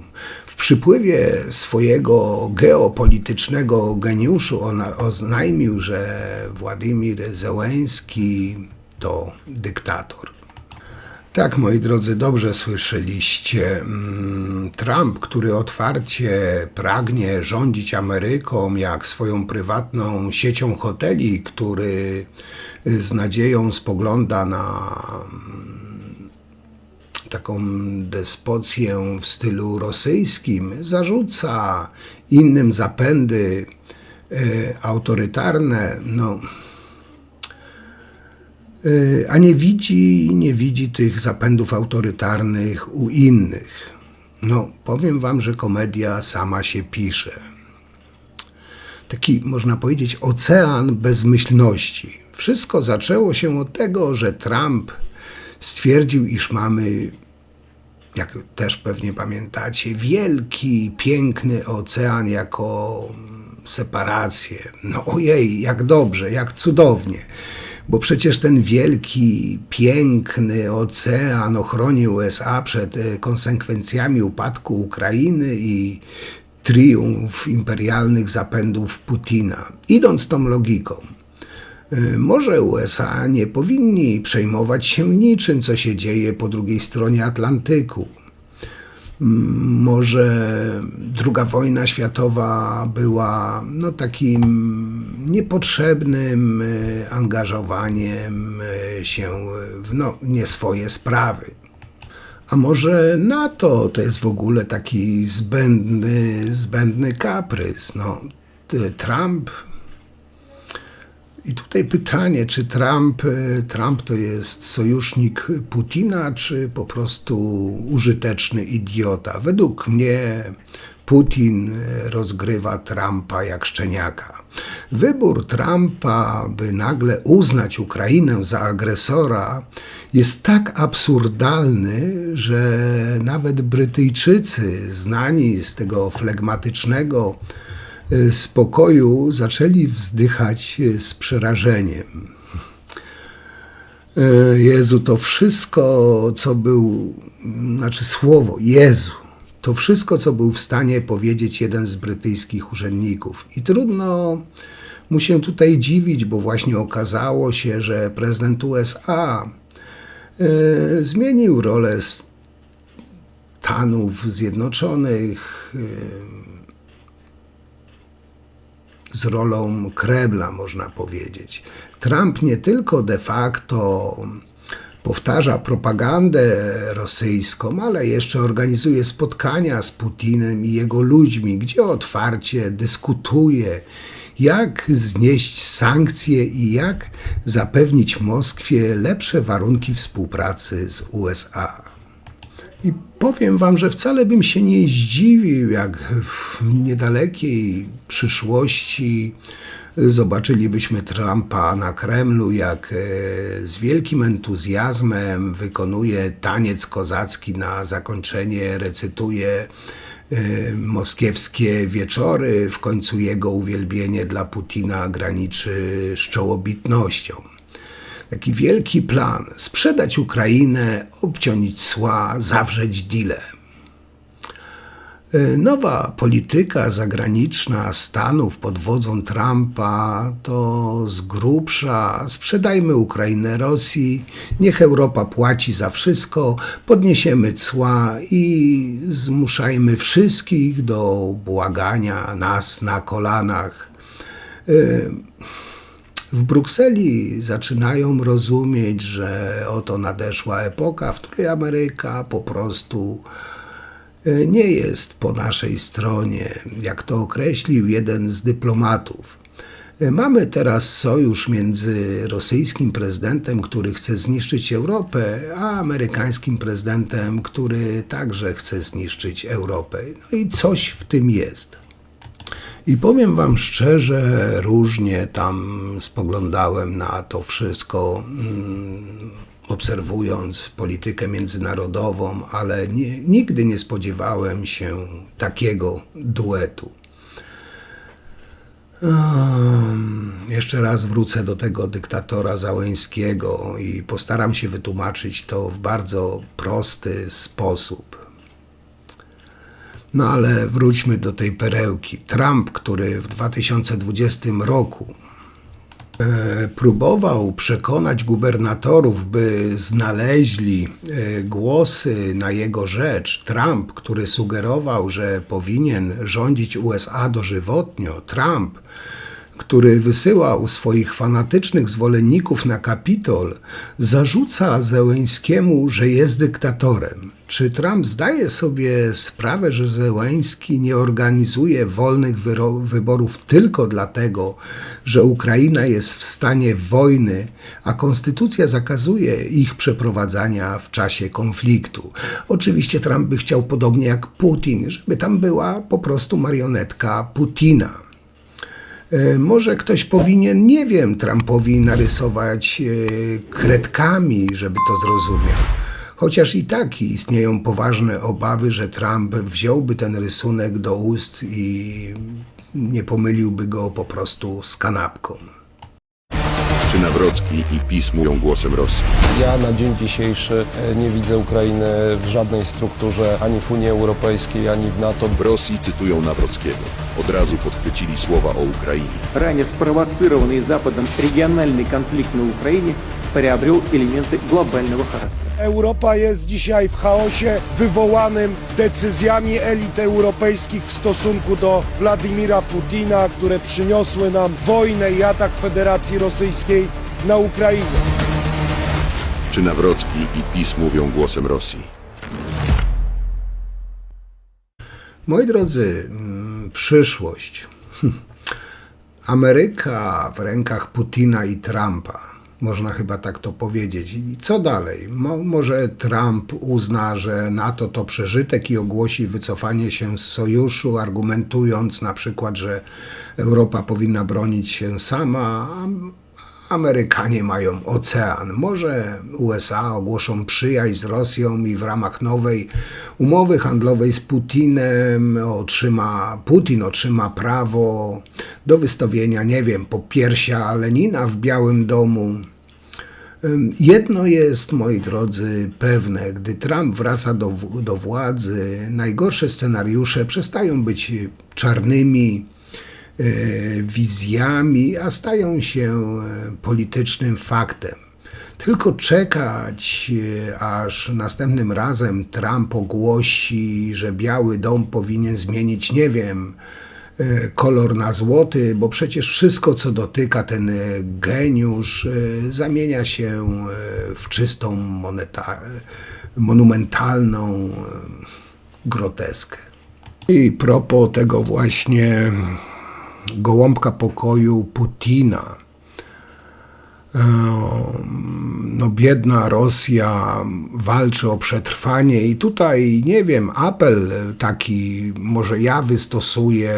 [SPEAKER 2] W przypływie swojego geopolitycznego geniuszu oznajmił, że Władimir Zełenski to dyktator. Tak, moi drodzy, dobrze słyszeliście. Trump, który otwarcie pragnie rządzić Ameryką jak swoją prywatną siecią hoteli, który z nadzieją spogląda na taką despocję w stylu rosyjskim, zarzuca innym zapędy autorytarne, a nie widzi tych zapędów autorytarnych u innych. Powiem wam, że komedia sama się pisze. Taki, można powiedzieć, ocean bezmyślności. Wszystko zaczęło się od tego, że Trump stwierdził, iż mamy, jak też pewnie pamiętacie, wielki, piękny ocean jako separację. Ojej, jak dobrze, jak cudownie. Bo przecież ten wielki, piękny ocean ochroni USA przed konsekwencjami upadku Ukrainy i triumf imperialnych zapędów Putina. Idąc tą logiką, może USA nie powinni przejmować się niczym, co się dzieje po drugiej stronie Atlantyku. Może II wojna światowa była takim niepotrzebnym angażowaniem się w nie swoje sprawy. A może NATO to jest w ogóle taki zbędny kaprys. Trump. I tutaj pytanie, czy Trump to jest sojusznik Putina, czy po prostu użyteczny idiota? Według mnie Putin rozgrywa Trumpa jak szczeniaka. Wybór Trumpa, by nagle uznać Ukrainę za agresora, jest tak absurdalny, że nawet Brytyjczycy, znani z tego flegmatycznego spokoju, zaczęli wzdychać z przerażeniem. Jezu, to wszystko, co był, słowo Jezu, to wszystko, co był w stanie powiedzieć jeden z brytyjskich urzędników. I trudno mu się tutaj dziwić, bo właśnie okazało się, że prezydent USA zmienił rolę Stanów Zjednoczonych z rolą Kremla, można powiedzieć. Trump nie tylko de facto powtarza propagandę rosyjską, ale jeszcze organizuje spotkania z Putinem i jego ludźmi, gdzie otwarcie dyskutuje, jak znieść sankcje i jak zapewnić Moskwie lepsze warunki współpracy z USA. I powiem wam, że wcale bym się nie zdziwił, jak w niedalekiej przyszłości zobaczylibyśmy Trumpa na Kremlu, jak z wielkim entuzjazmem wykonuje taniec kozacki na zakończenie, recytuje moskiewskie wieczory. W końcu jego uwielbienie dla Putina graniczy z czołobitnością. Taki wielki plan: sprzedać Ukrainę, obciąć cła, zawrzeć deale. Nowa polityka zagraniczna Stanów pod wodzą Trumpa to z grubsza: sprzedajmy Ukrainę Rosji, niech Europa płaci za wszystko, podniesiemy cła i zmuszajmy wszystkich do błagania nas na kolanach. W Brukseli zaczynają rozumieć, że oto nadeszła epoka, w której Ameryka po prostu nie jest po naszej stronie, jak to określił jeden z dyplomatów. Mamy teraz sojusz między rosyjskim prezydentem, który chce zniszczyć Europę, a amerykańskim prezydentem, który także chce zniszczyć Europę. I coś w tym jest. I powiem wam szczerze, różnie tam spoglądałem na to wszystko, obserwując politykę międzynarodową, ale nigdy nie spodziewałem się takiego duetu. Jeszcze raz wrócę do tego dyktatora Załęskiego i postaram się wytłumaczyć to w bardzo prosty sposób. No ale wróćmy do tej perełki. Trump, który w 2020 roku próbował przekonać gubernatorów, by znaleźli głosy na jego rzecz. Trump, który sugerował, że powinien rządzić USA dożywotnio. Trump, który wysyłał swoich fanatycznych zwolenników na Kapitol, zarzuca Zełenskiemu, że jest dyktatorem. Czy Trump zdaje sobie sprawę, że Zełenski nie organizuje wolnych wyborów tylko dlatego, że Ukraina jest w stanie wojny, a konstytucja zakazuje ich przeprowadzania w czasie konfliktu? Oczywiście Trump by chciał podobnie jak Putin, żeby tam była po prostu marionetka Putina. Może ktoś powinien, nie wiem, Trumpowi narysować kredkami, żeby to zrozumiał. Chociaż i tak istnieją poważne obawy, że Trump wziąłby ten rysunek do ust i nie pomyliłby go po prostu z kanapką.
[SPEAKER 8] Czy Nawrocki i PiS mówią głosem Rosji?
[SPEAKER 9] Ja na dzień dzisiejszy nie widzę Ukrainy w żadnej strukturze, ani w Unii Europejskiej, ani w NATO.
[SPEAKER 8] W Rosji cytują Nawrockiego. Od razu podchwycili słowa o Ukrainie.
[SPEAKER 10] Ранее спровоцированный Западом региональный конфликт на Украине приобрел элементы глобального характера.
[SPEAKER 6] Europa jest dzisiaj w chaosie wywołanym decyzjami elit europejskich w stosunku do Władimira Putina, które przyniosły nam wojnę i atak Federacji Rosyjskiej na Ukrainę.
[SPEAKER 8] Czy Nawrocki i PiS mówią głosem Rosji?
[SPEAKER 2] Moi drodzy, przyszłość. Ameryka w rękach Putina i Trumpa. Można chyba tak to powiedzieć. I co dalej? Może Trump uzna, że NATO to przeżytek i ogłosi wycofanie się z sojuszu, argumentując na przykład, że Europa powinna bronić się sama, a Amerykanie mają ocean. Może USA ogłoszą przyjaźń z Rosją i w ramach nowej umowy handlowej z Putinem Putin otrzyma prawo do wystawienia, nie wiem, popiersia Lenina w Białym Domu. Jedno jest, moi drodzy, pewne. Gdy Trump wraca do władzy, najgorsze scenariusze przestają być czarnymi wizjami, a stają się politycznym faktem. Tylko czekać, aż następnym razem Trump ogłosi, że Biały Dom powinien zmienić, nie wiem, kolor na złoty, bo przecież wszystko, co dotyka ten geniusz, zamienia się w czystą, monumentalną groteskę. I propos tego właśnie gołąbka pokoju Putina. No, biedna Rosja walczy o przetrwanie i tutaj, nie wiem, apel taki, może ja wystosuję,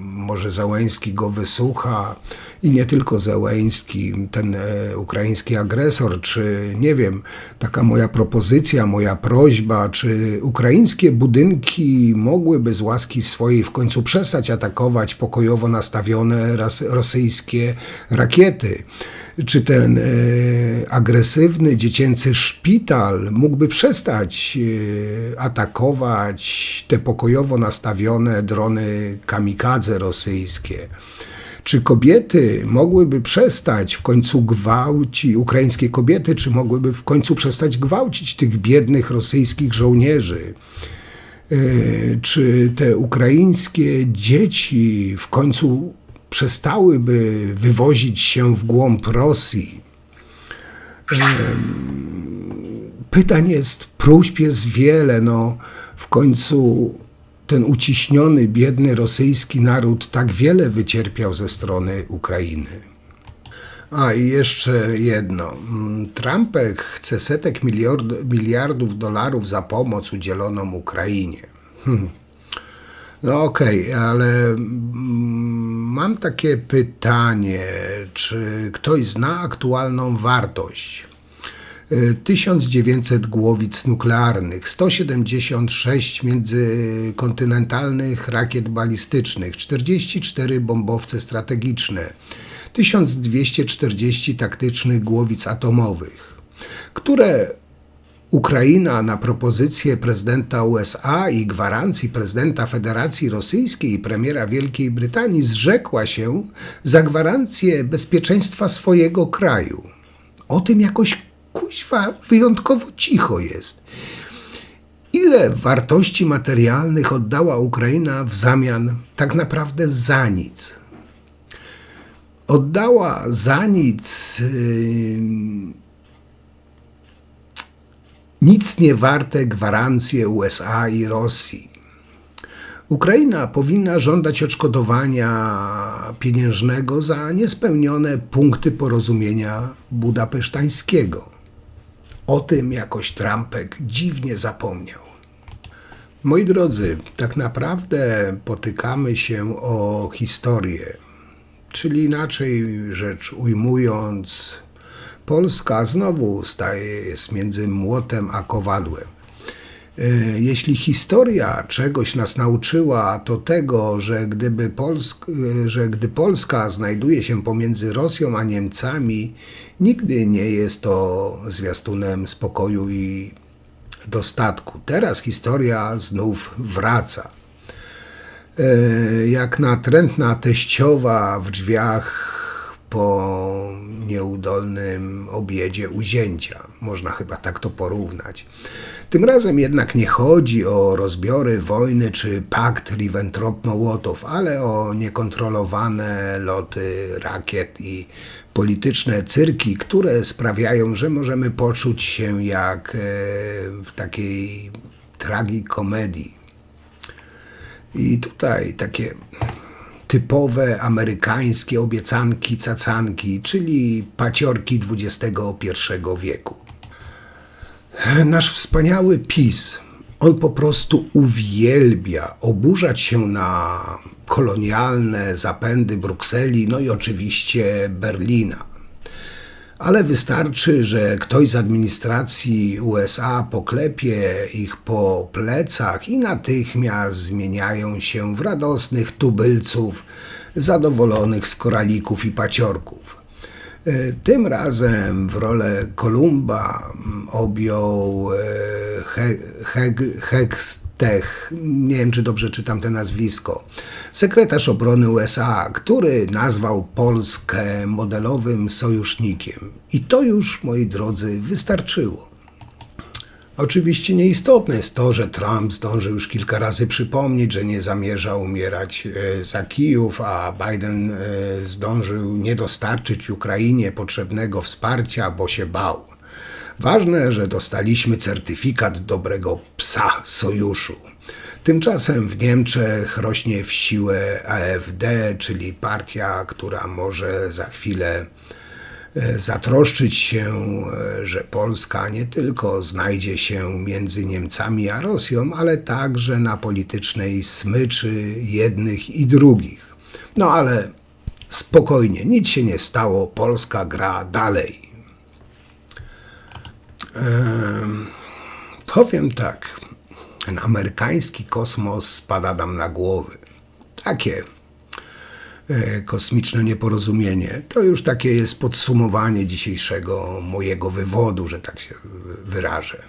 [SPEAKER 2] może Zełenski go wysłucha i nie tylko Zełenski, ten ukraiński agresor, czy nie wiem, taka moja propozycja, moja prośba, czy ukraińskie budynki mogłyby z łaski swojej w końcu przestać atakować pokojowo nastawione rosyjskie rakiety. Czy ten agresywny dziecięcy szpital mógłby przestać atakować te pokojowo nastawione drony kamikadze rosyjskie? Czy kobiety mogłyby przestać w końcu ukraińskie kobiety, czy mogłyby w końcu przestać gwałcić tych biednych rosyjskich żołnierzy? Czy te ukraińskie dzieci w końcu przestałyby wywozić się w głąb Rosji? Pytań jest, próśb jest wiele, no w końcu ten uciśniony, biedny rosyjski naród tak wiele wycierpiał ze strony Ukrainy. A i jeszcze jedno. Trumpek chce setek miliardów dolarów za pomoc udzieloną Ukrainie. No okej, ale mam takie pytanie, czy ktoś zna aktualną wartość? 1900 głowic nuklearnych, 176 międzykontynentalnych rakiet balistycznych, 44 bombowce strategiczne, 1240 taktycznych głowic atomowych, które Ukraina na propozycję prezydenta USA i gwarancji prezydenta Federacji Rosyjskiej i premiera Wielkiej Brytanii zrzekła się za gwarancję bezpieczeństwa swojego kraju. O tym jakoś kuźwa wyjątkowo cicho jest. Ile wartości materialnych oddała Ukraina w zamian tak naprawdę za nic? Oddała za nic nie warte gwarancje USA i Rosji. Ukraina powinna żądać odszkodowania pieniężnego za niespełnione punkty porozumienia budapesztańskiego. O tym jakoś Trumpek dziwnie zapomniał. Moi drodzy, tak naprawdę potykamy się o historię, czyli inaczej rzecz ujmując, Polska znowu jest między młotem a kowadłem. Jeśli historia czegoś nas nauczyła, to tego, że gdy Polska znajduje się pomiędzy Rosją a Niemcami, nigdy nie jest to zwiastunem spokoju i dostatku. Teraz historia znów wraca. Jak natrętna teściowa w drzwiach po nieudolnym obiedzie u zięcia. Można chyba tak to porównać. Tym razem jednak nie chodzi o rozbiory, wojny czy pakt Ribbentrop-Mołotow, ale o niekontrolowane loty rakiet i polityczne cyrki, które sprawiają, że możemy poczuć się jak w takiej tragikomedii. I tutaj takie typowe amerykańskie obiecanki, cacanki, czyli paciorki XXI wieku. Nasz wspaniały PiS, on po prostu uwielbia oburzać się na kolonialne zapędy Brukseli, no i oczywiście Berlina. Ale wystarczy, że ktoś z administracji USA poklepie ich po plecach i natychmiast zmieniają się w radosnych tubylców, zadowolonych z koralików i paciorków. Tym razem w rolę Kolumba objął Hextech, nie wiem czy dobrze czytam to nazwisko, sekretarz obrony USA, który nazwał Polskę modelowym sojusznikiem. I to już, moi drodzy, wystarczyło. Oczywiście nieistotne jest to, że Trump zdążył już kilka razy przypomnieć, że nie zamierza umierać za Kijów, a Biden zdążył nie dostarczyć Ukrainie potrzebnego wsparcia, bo się bał. Ważne, że dostaliśmy certyfikat dobrego psa sojuszu. Tymczasem w Niemczech rośnie w siłę AfD, czyli partia, która może za chwilę zatroszczyć się, że Polska nie tylko znajdzie się między Niemcami a Rosją, ale także na politycznej smyczy jednych i drugich. No ale spokojnie, nic się nie stało, Polska gra dalej. Powiem tak, ten amerykański kosmos spada nam na głowy. Takie kosmiczne nieporozumienie. To już takie jest podsumowanie dzisiejszego mojego wywodu, że tak się wyrażę.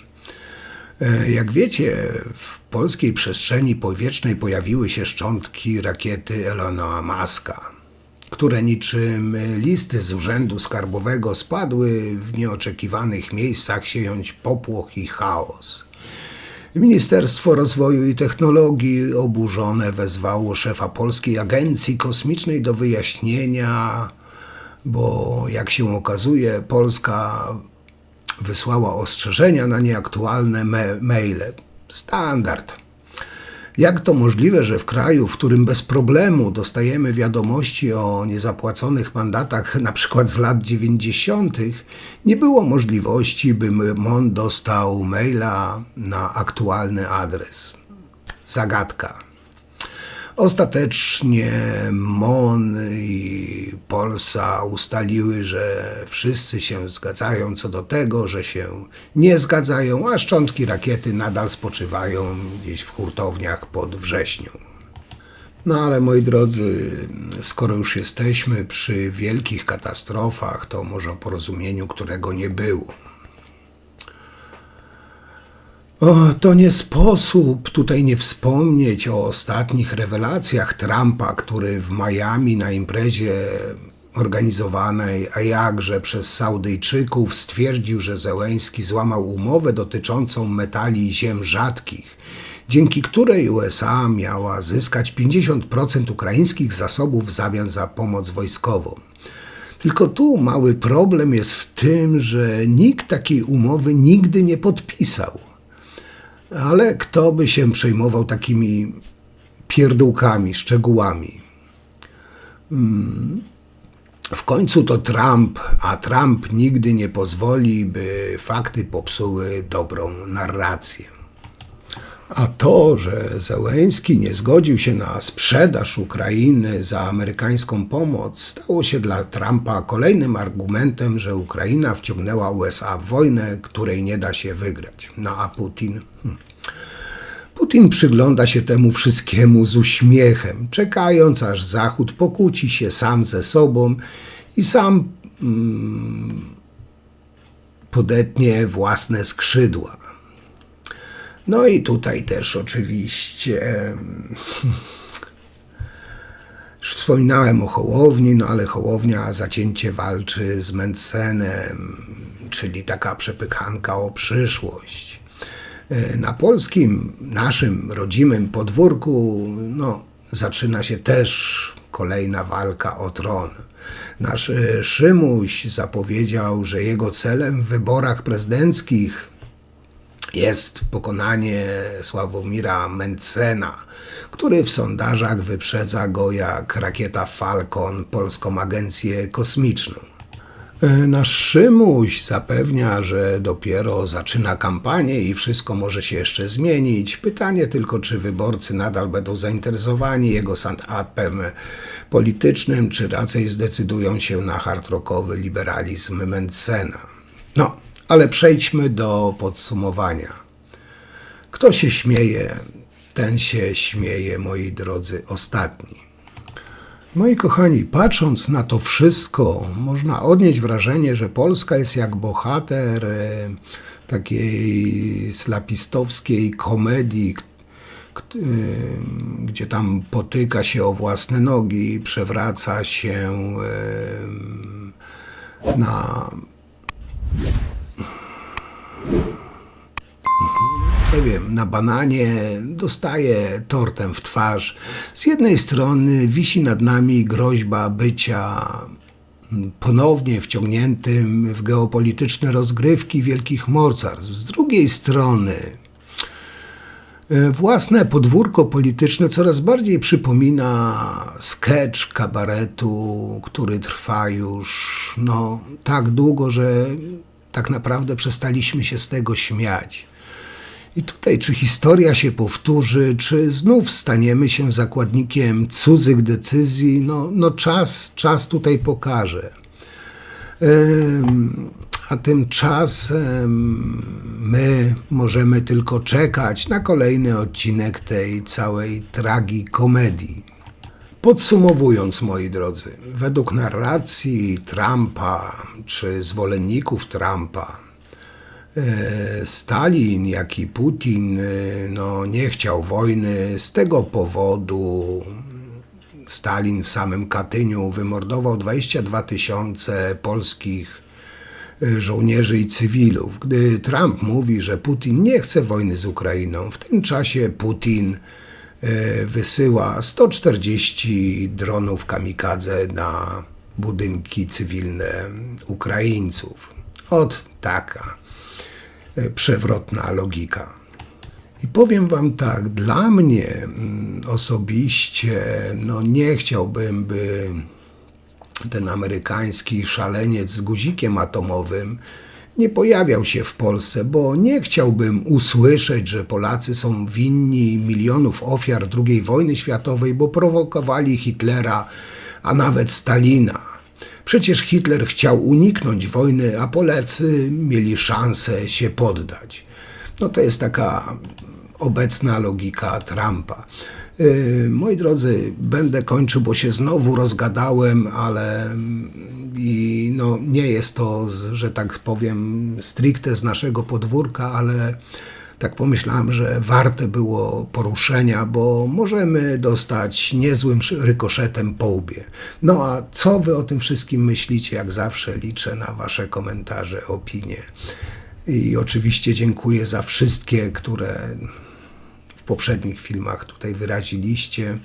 [SPEAKER 2] Jak wiecie, w polskiej przestrzeni powietrznej pojawiły się szczątki rakiety Elona Muska, które niczym listy z Urzędu Skarbowego spadły w nieoczekiwanych miejscach, siejąc popłoch i chaos. Ministerstwo Rozwoju i Technologii oburzone wezwało szefa Polskiej Agencji Kosmicznej do wyjaśnienia, bo jak się okazuje, Polska wysłała ostrzeżenia na nieaktualne maile. Standard. Jak to możliwe, że w kraju, w którym bez problemu dostajemy wiadomości o niezapłaconych mandatach na przykład z lat 90., nie było możliwości, by MON dostał maila na aktualny adres? Zagadka. Ostatecznie MON i Polsa ustaliły, że wszyscy się zgadzają co do tego, że się nie zgadzają, a szczątki rakiety nadal spoczywają gdzieś w hurtowniach pod Wrześnią. No ale moi drodzy, skoro już jesteśmy przy wielkich katastrofach, to może o porozumieniu, którego nie było. To nie sposób tutaj nie wspomnieć o ostatnich rewelacjach Trumpa, który w Miami na imprezie organizowanej, a jakże przez Saudyjczyków, stwierdził, że Zełenski złamał umowę dotyczącą metali i ziem rzadkich, dzięki której USA miała zyskać 50% ukraińskich zasobów w zamian za pomoc wojskową. Tylko tu mały problem jest w tym, że nikt takiej umowy nigdy nie podpisał. Ale kto by się przejmował takimi pierdółkami, szczegółami? W końcu to Trump, a Trump nigdy nie pozwoli, by fakty popsuły dobrą narrację. A to, że Zełenski nie zgodził się na sprzedaż Ukrainy za amerykańską pomoc, stało się dla Trumpa kolejnym argumentem, że Ukraina wciągnęła USA w wojnę, której nie da się wygrać. No a Putin? Putin przygląda się temu wszystkiemu z uśmiechem, czekając, aż Zachód pokłóci się sam ze sobą i sam podetnie własne skrzydła. No i tutaj też oczywiście już wspominałem o Hołowni, no ale Hołownia zacięcie walczy z Menczenem, czyli taka przepychanka o przyszłość. Na polskim, naszym rodzimym podwórku, no, zaczyna się też kolejna walka o tron. Nasz Szymuś zapowiedział, że jego celem w wyborach prezydenckich jest pokonanie Sławomira Menczena, który w sondażach wyprzedza go jak rakieta Falcon polską agencję kosmiczną. Nasz Szymuś zapewnia, że dopiero zaczyna kampanię i wszystko może się jeszcze zmienić. Pytanie tylko, czy wyborcy nadal będą zainteresowani jego stand-upem politycznym, czy raczej zdecydują się na hard-rockowy liberalizm Menczena. No, ale przejdźmy do podsumowania. Kto się śmieje, ten się śmieje, moi drodzy, ostatni. Moi kochani, patrząc na to wszystko, można odnieść wrażenie, że Polska jest jak bohater takiej slapistowskiej komedii, gdzie tam potyka się o własne nogi, przewraca się na bananie, dostaje tortem w twarz. Z jednej strony wisi nad nami groźba bycia ponownie wciągniętym w geopolityczne rozgrywki wielkich mocarstw. Z drugiej strony własne podwórko polityczne coraz bardziej przypomina sketch kabaretu, który trwa już tak długo, że tak naprawdę przestaliśmy się z tego śmiać. I tutaj, czy historia się powtórzy, czy znów staniemy się zakładnikiem cudzych decyzji, czas tutaj pokaże. A tymczasem my możemy tylko czekać na kolejny odcinek tej całej tragikomedii. Podsumowując, moi drodzy, według narracji Trumpa, czy zwolenników Trumpa, Stalin, jak i Putin nie chciał wojny. Z tego powodu Stalin w samym Katyniu wymordował 22 000 polskich żołnierzy i cywilów. Gdy Trump mówi, że Putin nie chce wojny z Ukrainą, w tym czasie Putin wysyła 140 dronów kamikadze na budynki cywilne Ukraińców. Taka przewrotna logika. I powiem wam tak, dla mnie osobiście nie chciałbym, by ten amerykański szaleniec z guzikiem atomowym nie pojawiał się w Polsce, bo nie chciałbym usłyszeć, że Polacy są winni milionów ofiar II wojny światowej, bo prowokowali Hitlera, a nawet Stalina. Przecież Hitler chciał uniknąć wojny, a Polacy mieli szansę się poddać. To jest taka obecna logika Trumpa. Moi drodzy, będę kończył, bo się znowu rozgadałem, ale nie jest to, że tak powiem, stricte z naszego podwórka, ale tak pomyślałem, że warte było poruszenia, bo możemy dostać niezłym rykoszetem po łbie. No a co wy o tym wszystkim myślicie? Jak zawsze liczę na wasze komentarze, opinie. I oczywiście dziękuję za wszystkie, które w poprzednich filmach tutaj wyraziliście.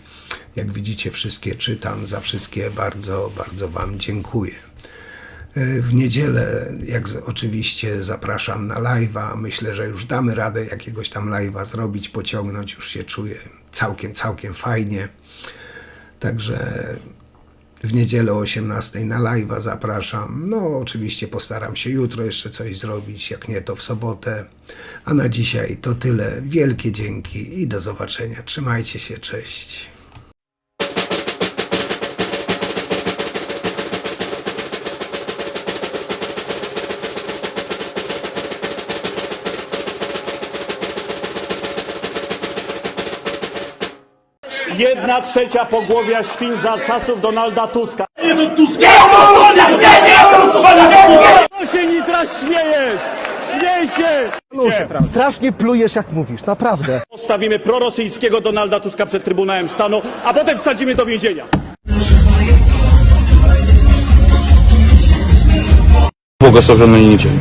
[SPEAKER 2] Jak widzicie, wszystkie czytam, za wszystkie bardzo, bardzo wam dziękuję. W niedzielę, oczywiście, zapraszam na live'a. Myślę, że już damy radę jakiegoś tam live'a zrobić, pociągnąć. Już się czuję całkiem fajnie. Także w niedzielę o 18 na live'a zapraszam. No, oczywiście postaram się jutro jeszcze coś zrobić, jak nie to w sobotę. A na dzisiaj to tyle. Wielkie dzięki i do zobaczenia. Trzymajcie się, cześć.
[SPEAKER 11] Jedna trzecia pogłowia świń za czasów Donalda Tuska. Co się Nitras śmiejesz? Śmiej się!
[SPEAKER 6] Strasznie plujesz, jak mówisz, naprawdę.
[SPEAKER 11] Postawimy prorosyjskiego Donalda Tuska przed Trybunałem Stanu, a potem wsadzimy do więzienia.
[SPEAKER 12] Błogosławiony niedzielę.